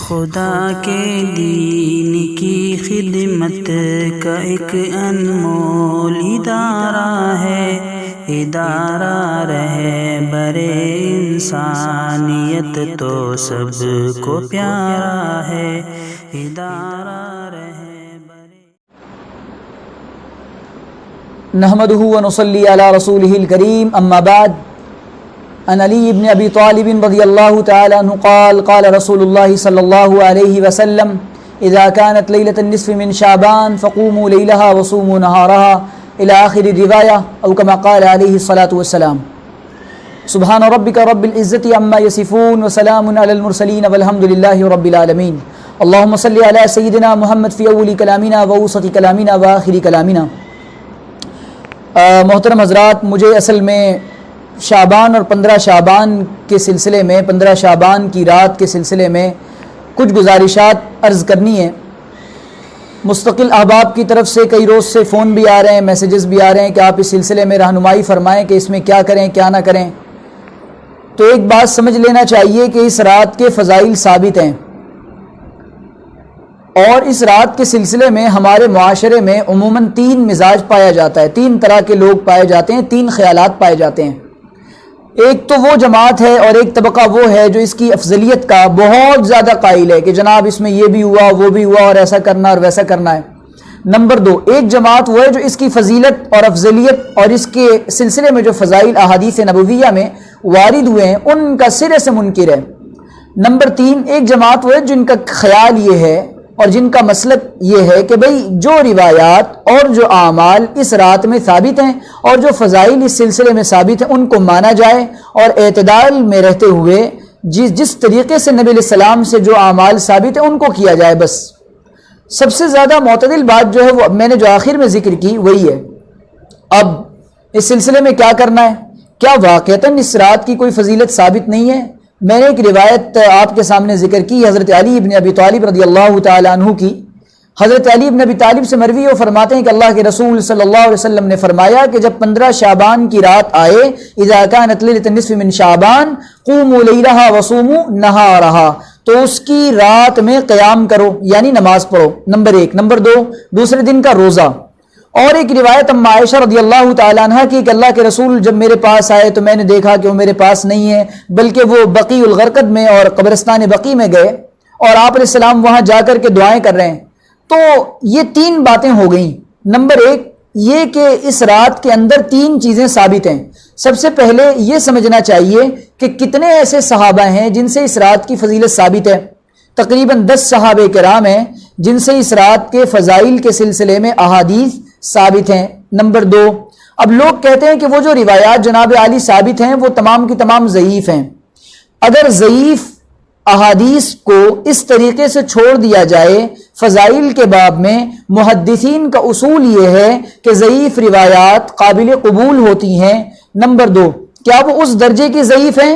خدا کے دین کی خدمت کا ایک انمول ادارہ ہے، ادارہ رہبر انسانیت تو سب کو پیارا ہے، ادارہ رہبر۔ نحمدہ ونصلی علی رسولہ الکریم، اما بعد، عن علی بن ابی طالب رضی اللہ تعالی عنہ قال قال رسول اللہ صلی اللہ علیہ وسلم اذا كانت لیلۃ النصف من شعبان فقوموا لیلها وصوموا نهارها الى آخر الروایہ او کما قال علیہ الصلاۃ والسلام۔ سبحان ربک رب العزۃ عما یصفون وسلام علی المرسلین والحمد للہ رب العالمین۔ اللہم صلی علی سیدنا محمد فی اول کلامنا ووسط کلامنا وآخر کلامنا۔ محترم حضرات، مجھے اصل میں شعبان اور 15 شعبان کے سلسلے میں، 15 شعبان کی رات کے سلسلے میں کچھ گزارشات عرض کرنی ہے۔ مستقل احباب کی طرف سے کئی روز سے فون بھی آ رہے ہیں، میسیجز بھی آ رہے ہیں کہ آپ اس سلسلے میں رہنمائی فرمائیں کہ اس میں کیا کریں کیا نہ کریں۔ تو ایک بات سمجھ لینا چاہیے کہ اس رات کے فضائل ثابت ہیں، اور اس رات کے سلسلے میں ہمارے معاشرے میں عموماً 3 مزاج پایا جاتا ہے، 3 طرح کے لوگ پائے جاتے ہیں، 3 خیالات پائے جاتے ہیں۔ ایک تو وہ جماعت ہے اور ایک طبقہ وہ ہے جو اس کی افضلیت کا بہت زیادہ قائل ہے کہ جناب اس میں یہ بھی ہوا وہ بھی ہوا اور ایسا کرنا اور ویسا کرنا ہے۔ نمبر 2، ایک جماعت وہ ہے جو اس کی فضیلت اور افضلیت اور اس کے سلسلے میں جو فضائل احادیث نبویہ میں وارد ہوئے ہیں ان کا سرے سے منکر ہے۔ نمبر 3، ایک جماعت وہ ہے جن کا خیال یہ ہے اور جن کا مسلک یہ ہے کہ بھئی جو روایات اور جو اعمال اس رات میں ثابت ہیں اور جو فضائل اس سلسلے میں ثابت ہیں ان کو مانا جائے، اور اعتدال میں رہتے ہوئے جس طریقے سے نبی علیہ السلام سے جو اعمال ثابت ہیں ان کو کیا جائے۔ بس سب سے زیادہ معتدل بات جو ہے وہ میں نے جو آخر میں ذکر کی وہی ہے۔ اب اس سلسلے میں کیا کرنا ہے؟ کیا واقعتاً اس رات کی کوئی فضیلت ثابت نہیں ہے؟ میں نے ایک روایت آپ کے سامنے ذکر کی حضرت علی بن ابی طالب رضی اللہ تعالی عنہ کی۔ حضرت علی بن ابی طالب سے مروی وہ فرماتے ہیں کہ اللہ کے رسول صلی اللہ علیہ وسلم نے فرمایا کہ جب 15 شعبان کی رات آئے، اذا كانت لیلۃ النصف من شعبان قوموا لیلها وصوموا نهارها، تو اس کی رات میں قیام کرو یعنی نماز پڑھو، نمبر 1۔ نمبر 2، دوسرے دن کا روزہ۔ اور ایک روایت اما عائشہ رضی اللہ تعالی عنہ کی کہ اللہ کے رسول جب میرے پاس آئے تو میں نے دیکھا کہ وہ میرے پاس نہیں ہے، بلکہ وہ بقیع الغرقد میں اور قبرستان بقیع میں گئے اور آپ علیہ السلام وہاں جا کر کے دعائیں کر رہے ہیں۔ تو یہ 3 باتیں ہو گئیں۔ نمبر 1 یہ کہ اس رات کے اندر 3 چیزیں ثابت ہیں۔ سب سے پہلے یہ سمجھنا چاہیے کہ کتنے ایسے صحابہ ہیں جن سے اس رات کی فضیلت ثابت ہے۔ تقریباً 10 صحابہ کرام ہیں جن سے اس رات کے فضائل کے سلسلے میں احادیث ثابت ہیں۔ نمبر 2، اب لوگ کہتے ہیں کہ وہ جو روایات جناب عالی ثابت ہیں وہ تمام کی تمام ضعیف ہیں۔ اگر ضعیف احادیث کو اس طریقے سے چھوڑ دیا جائے فضائل کے باب میں، محدثین کا اصول یہ ہے کہ ضعیف روایات قابل قبول ہوتی ہیں۔ نمبر 2، کیا وہ اس درجے کی ضعیف ہیں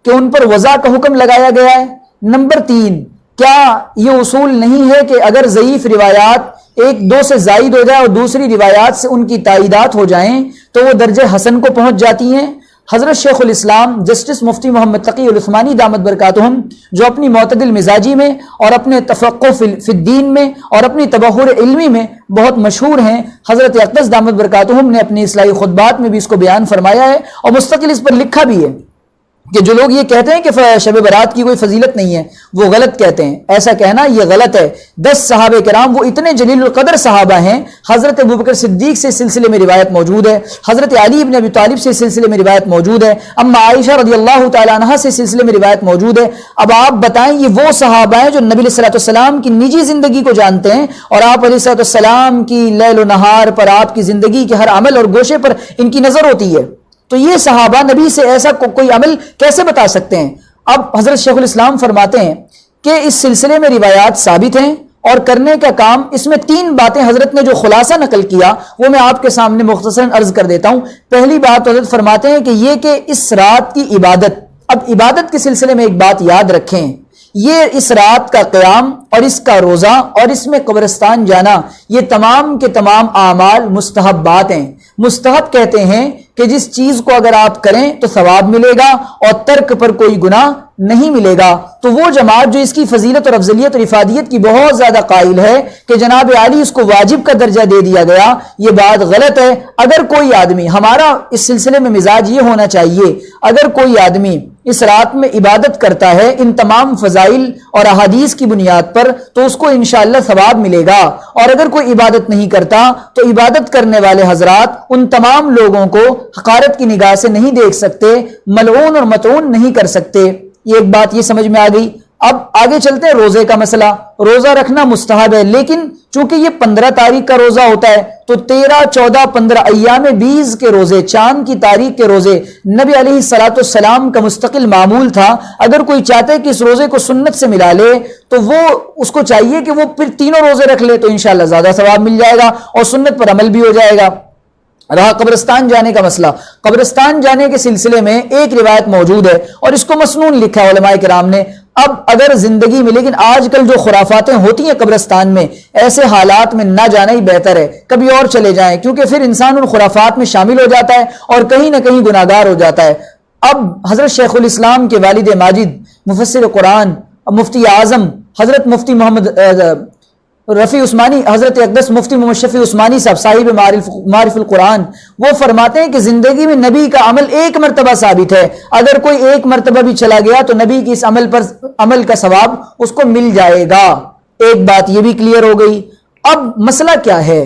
کہ ان پر وضع کا حکم لگایا گیا ہے؟ نمبر 3، کیا یہ اصول نہیں ہے کہ اگر ضعیف روایات 1-2 سے زائد ہو جائے اور دوسری روایات سے ان کی تائیدات ہو جائیں تو وہ درجہ حسن کو پہنچ جاتی ہیں؟ حضرت شیخ الاسلام جسٹس مفتی محمد تقی العثمانی دامت برکاتہم، جو اپنی معتدل مزاجی میں اور اپنے تفقہ فی الدین میں اور اپنی تبحر علمی میں بہت مشہور ہیں، حضرت اقدس دامت برکاتہم نے اپنی اصلاحی خطبات میں بھی اس کو بیان فرمایا ہے اور مستقل اس پر لکھا بھی ہے کہ جو لوگ یہ کہتے ہیں کہ شب برات کی کوئی فضیلت نہیں ہے وہ غلط کہتے ہیں۔ ایسا کہنا یہ غلط ہے۔ 10 صحابہ کرام وہ اتنے جلیل القدر صحابہ ہیں، حضرت ابوبکر صدیق سے اس سلسلے میں روایت موجود ہے، حضرت علی بن ابی طالب سے اس سلسلے میں روایت موجود ہے، اما عائشہ رضی اللہ تعالی عنہا سے اس سلسلے میں روایت موجود ہے۔ اب آپ بتائیں یہ وہ صحابہ ہیں جو نبی علیہ الصلوۃ والسلام کی نجی زندگی کو جانتے ہیں اور آپ علیہ الصلوۃ والسلام کی لیل و نہار پر، آپ کی زندگی کے ہر عمل اور گوشے پر ان کی نظر ہوتی ہے، تو یہ صحابہ نبی سے ایسا کوئی عمل کیسے بتا سکتے ہیں؟ اب حضرت شیخ الاسلام فرماتے ہیں کہ اس سلسلے میں روایات ثابت ہیں اور کرنے کا کام، اس میں 3 باتیں حضرت نے جو خلاصہ نقل کیا وہ میں آپ کے سامنے مختصراً عرض کر دیتا ہوں۔ پہلی بات حضرت فرماتے ہیں کہ یہ کہ اس رات کی عبادت، اب عبادت کے سلسلے میں ایک بات یاد رکھیں، یہ اس رات کا قیام اور اس کا روزہ اور اس میں قبرستان جانا، یہ تمام کے تمام اعمال مستحبات ہیں۔ مستحب کہتے ہیں کہ جس چیز کو اگر آپ کریں تو ثواب ملے گا اور ترک پر کوئی گناہ نہیں ملے گا۔ تو وہ جماعت جو اس کی فضیلت اور افضلیت اور افادیت کی بہت زیادہ قائل ہے کہ جناب عالی اس کو واجب کا درجہ دے دیا گیا، یہ بات غلط ہے۔ اگر کوئی آدمی، ہمارا اس سلسلے میں مزاج یہ ہونا چاہیے، اگر کوئی آدمی اس رات میں عبادت کرتا ہے ان تمام فضائل اور احادیث کی بنیاد پر تو اس کو انشاءاللہ ثواب ملے گا، اور اگر کوئی عبادت نہیں کرتا تو عبادت کرنے والے حضرات ان تمام لوگوں کو حقارت کی نگاہ سے نہیں دیکھ سکتے، ملعون اور مطعون نہیں کر سکتے۔ یہ ایک بات یہ سمجھ میں آ گئی۔ اب آگے چلتے ہیں روزے کا مسئلہ۔ روزہ رکھنا مستحب ہے، لیکن چونکہ یہ 15 تاریخ کا روزہ ہوتا ہے تو 13، 14، 15 ایام 20 کے روزے، چاند کی تاریخ کے روزے نبی علیہ الصلوۃ والسلام کا مستقل معمول تھا۔ اگر کوئی چاہتا ہے کہ اس روزے کو سنت سے ملا لے تو وہ اس کو چاہیے کہ وہ پھر تینوں روزے رکھ لے، تو انشاءاللہ زیادہ ثواب مل جائے گا اور سنت پر عمل بھی ہو جائے گا۔ رہا قبرستان جانے کا مسئلہ، قبرستان جانے کے سلسلے میں ایک روایت موجود ہے اور اس کو مسنون لکھا ہے علماء کرام نے۔ اب اگر زندگی میں، لیکن آج کل جو خرافاتیں ہوتی ہیں قبرستان میں، ایسے حالات میں نہ جانا ہی بہتر ہے، کبھی اور چلے جائیں، کیونکہ پھر انسان ان خرافات میں شامل ہو جاتا ہے اور کہیں نہ کہیں گناہگار ہو جاتا ہے۔ اب حضرت شیخ الاسلام کے والد ماجد مفسر قرآن مفتی اعظم حضرت مفتی محمد رفیع عثمانی، حضرت اقدس مفتی محمد شفیع عثمانی صاحب صاحب معارف القرآن، وہ فرماتے ہیں کہ زندگی میں نبی کا عمل ایک مرتبہ ثابت ہے، اگر کوئی ایک مرتبہ بھی چلا گیا تو نبی کی اس عمل کا ثواب اس کو مل جائے گا۔ ایک بات یہ بھی کلیئر ہو گئی۔ اب مسئلہ کیا ہے؟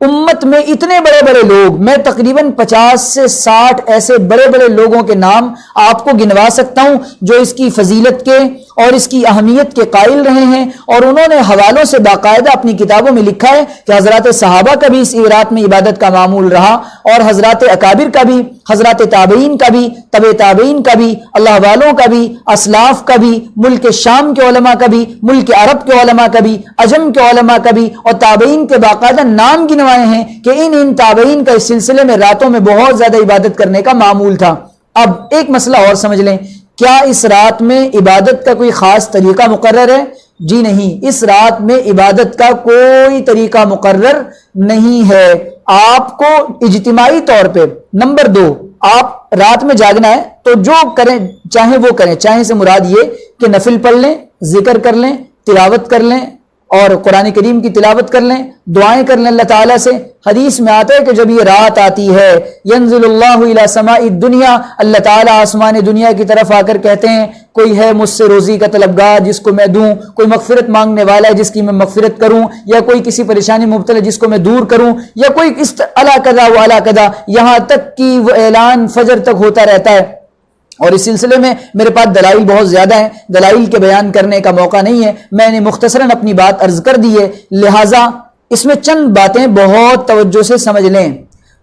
امت میں اتنے بڑے بڑے لوگ، میں تقریباً 50 سے 60 ایسے بڑے بڑے لوگوں کے نام آپ کو گنوا سکتا ہوں جو اس کی فضیلت کے اور اس کی اہمیت کے قائل رہے ہیں، اور انہوں نے حوالوں سے باقاعدہ اپنی کتابوں میں لکھا ہے کہ حضرات صحابہ کا بھی اس رات میں عبادت کا معمول رہا، اور حضرات اکابر کا بھی، حضرات تابعین کا بھی، تبع تابعین کا بھی، اللہ والوں کا بھی، اسلاف کا بھی، ملک شام کے علماء کا بھی، ملک عرب کے علماء کا بھی، عجم کے علماء کا بھی، اور تابعین کے باقاعدہ نام گنوائے ہیں کہ ان تابعین کا اس سلسلے میں راتوں میں بہت زیادہ عبادت کرنے کا معمول تھا۔ اب ایک مسئلہ اور سمجھ لیں، کیا اس رات میں عبادت کا کوئی خاص طریقہ مقرر ہے؟ جی نہیں، اس رات میں عبادت کا کوئی طریقہ مقرر نہیں ہے۔ آپ کو اجتماعی طور پہ، نمبر 2، آپ رات میں جاگنا ہے تو جو کریں چاہیں وہ کریں، چاہیں سے مراد یہ کہ نفل پڑھ لیں، ذکر کر لیں، تلاوت کر لیں اور قرآن کریم کی تلاوت کر لیں، دعائیں کر لیں اللہ تعالیٰ سے۔ حدیث میں آتا ہے کہ جب یہ رات آتی ہے، ینزل اللہ الی سماء الدنیا، اللہ تعالیٰ آسمان دنیا کی طرف آ کر کہتے ہیں کوئی ہے مجھ سے روزی کا طلبگار جس کو میں دوں، کوئی مغفرت مانگنے والا ہے جس کی میں مغفرت کروں، یا کوئی کسی پریشانی مبتلا جس کو میں دور کروں، یا کوئی اس الا کذا و الا کذا، یہاں تک کہ وہ اعلان فجر تک ہوتا رہتا ہے۔ اور اس سلسلے میں میرے پاس دلائل بہت زیادہ ہیں، دلائل کے بیان کرنے کا موقع نہیں ہے، میں نے مختصراً اپنی بات عرض کر دی ہے، لہٰذا اس میں چند باتیں بہت توجہ سے سمجھ لیں۔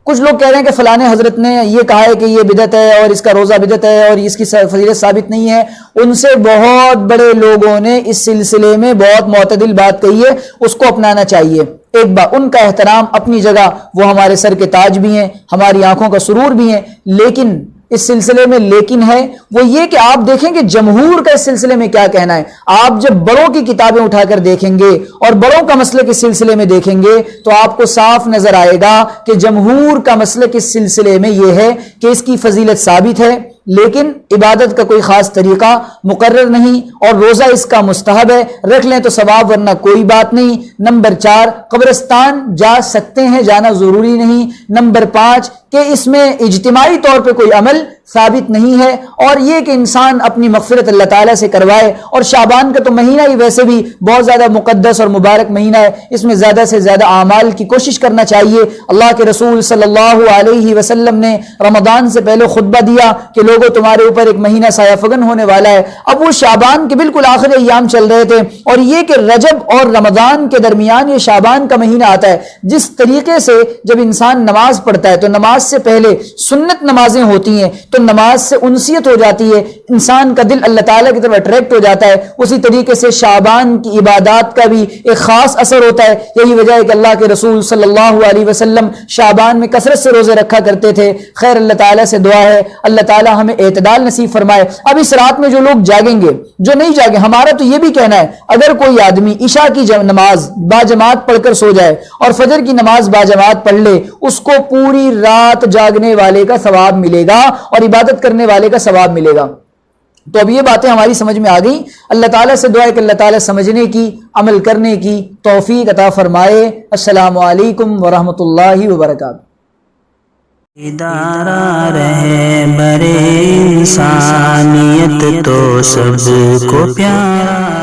کچھ لوگ کہہ رہے ہیں کہ فلاں حضرت نے یہ کہا ہے کہ یہ بدعت ہے اور اس کا روزہ بدعت ہے اور اس کی فضیلت ثابت نہیں ہے، ان سے بہت بڑے لوگوں نے اس سلسلے میں بہت معتدل بات کہی ہے، اس کو اپنانا چاہیے۔ ایک بات، ان کا احترام اپنی جگہ، وہ ہمارے سر کے تاج بھی ہیں، ہماری آنکھوں کا سرور بھی ہیں، لیکن اس سلسلے میں لیکن ہے وہ یہ کہ آپ دیکھیں کہ جمہور کا اس سلسلے میں کیا کہنا ہے۔ آپ جب بڑوں کی کتابیں اٹھا کر دیکھیں گے اور بڑوں کا مسلک اس سلسلے میں دیکھیں گے تو آپ کو صاف نظر آئے گا کہ جمہور کا مسلک اس سلسلے میں یہ ہے کہ اس کی فضیلت ثابت ہے، لیکن عبادت کا کوئی خاص طریقہ مقرر نہیں، اور روزہ اس کا مستحب ہے، رکھ لیں تو ثواب ورنہ کوئی بات نہیں۔ نمبر 4، قبرستان جا سکتے ہیں، جانا ضروری نہیں۔ نمبر 5 کہ اس میں اجتماعی طور پہ کوئی عمل ثابت نہیں ہے، اور یہ کہ انسان اپنی مغفرت اللہ تعالیٰ سے کروائے، اور شعبان کا تو مہینہ ہی ویسے بھی بہت زیادہ مقدس اور مبارک مہینہ ہے، اس میں زیادہ سے زیادہ اعمال کی کوشش کرنا چاہیے۔ اللہ کے رسول صلی اللہ علیہ وسلم نے رمضان سے پہلے خطبہ دیا کہ لوگوں تمہارے اوپر ایک مہینہ سایہ فگن ہونے والا ہے۔ اب وہ شعبان کے بالکل آخری ایام چل رہے تھے، اور یہ کہ رجب اور رمضان کے درمیان یہ شعبان کا مہینہ آتا ہے۔ جس طریقے سے جب انسان نماز پڑھتا ہے تو نماز سے پہلے سنت نمازیں ہوتی ہیں تو نماز سے انسیت ہو جاتی ہے، انسان کا دل اللہ تعالیٰ کی طرف اٹریکٹ ہو جاتا ہے۔ اسی طریقے سے شعبان کی عبادات کا بھی ایک خاص اثر ہوتا ہے۔ یہی وجہ ہے کہ اللہ کے رسول صلی اللہ علیہ وسلم شعبان میں کثرت سے روزے رکھا کرتے تھے۔ خیر، اللہ تعالیٰ سے دعا ہے اللہ تعالیٰ ہمیں اعتدال نصیب فرمائے۔ اب اس رات میں جو لوگ جاگیں گے، جو نہیں جاگیں، ہمارا تو یہ بھی کہنا ہے اگر کوئی آدمی عشاء کی نماز باجماعت پڑھ کر سو جائے اور فجر کی نماز باجماعت پڑھ لے، اس کو پوری رات جاگنے والے کا ثواب ملے گا اور عبادت کرنے والے کا ثواب ملے گا۔ تو اب یہ باتیں ہماری سمجھ میں آ گئی. اللہ تعالیٰ سے دعا ہے کہ اللہ تعالیٰ سمجھنے کی عمل کرنے کی توفیق عطا فرمائے. السلام علیکم ورحمۃ اللہ وبرکاتہ. ادارہ رہبر انسانیت تو سب کو پیارا